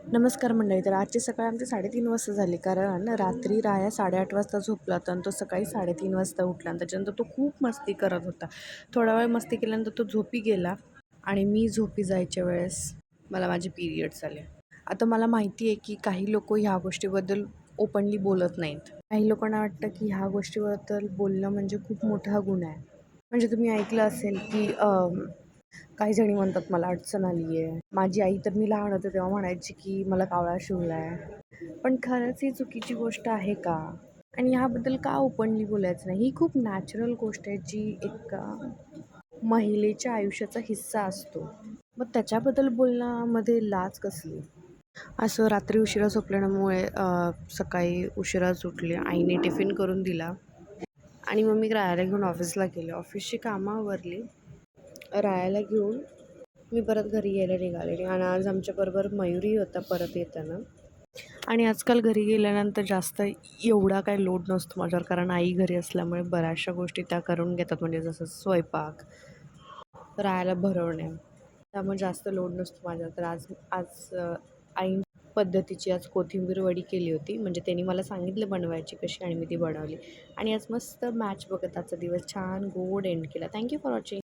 नमस्कार मंडळी. तर आजची सकाळ आमची 3:30 वाजता झाली, कारण रात्री राया 8:30 वाजता झोपला होता आणि तो सकाळी 3:30 वाजता उठला आणि त्याच्यानंतर तो खूप मस्ती करत होता. थोडा वेळ मस्ती केल्यानंतर तो झोपी गेला आणि मी झोपी जायच्या वेळेस मला माझे पिरियड्स आले. आता मला माहिती आहे की काही लोक ह्या गोष्टीबद्दल ओपनली बोलत नाहीत. काही लोकांना वाटतं की ह्या गोष्टीबद्दल बोलणं म्हणजे खूप मोठा गुन्हा आहे. म्हणजे तुम्ही ऐकलं असेल की काही जणी म्हणतात मला अडचण आली आहे. माझी आई तर मी लहान होते तेव्हा म्हणायची की मला कावळा शिवला आहे. पण खरंच ही चुकीची गोष्ट आहे का? आणि ह्याबद्दल का ओपनली बोलायचं नाही? ही खूप नॅचरल गोष्ट आहे जी एका महिलेच्या आयुष्याचा हिस्सा असतो. मग त्याच्याबद्दल बोलण्यामध्ये लाज कसली? असं रात्री उशिरा झोपल्यामुळे सकाळी उशिराच उठले. आईने टिफिन करून दिला आणि मग मी रायाला घेऊन ऑफिसला गेले. ऑफिसची कामं आवरली. रायाला घेऊन मी परत घरी यायला निघाले आणि आज आमच्याबरोबर मयूरही होता परत येताना. आणि आजकाल घरी गेल्यानंतर जास्त एवढा काही लोड नसतो माझ्यावर, कारण आई घरी असल्यामुळे बऱ्याचशा गोष्टी त्या करून घेतात, म्हणजे जसं स्वयंपाक, राहायला भरवणे, त्यामुळे जास्त लोड नसतो माझ्यावर. तर आज आज आई पद्धतीची आज कोथिंबीर वडी केली होती, म्हणजे त्यांनी मला सांगितलं बनवायची कशी आणि मी ती बनवली. आणि आज मस्त मॅच बघत आजचा दिवस छान गोड एंड केला. Thank you for watching.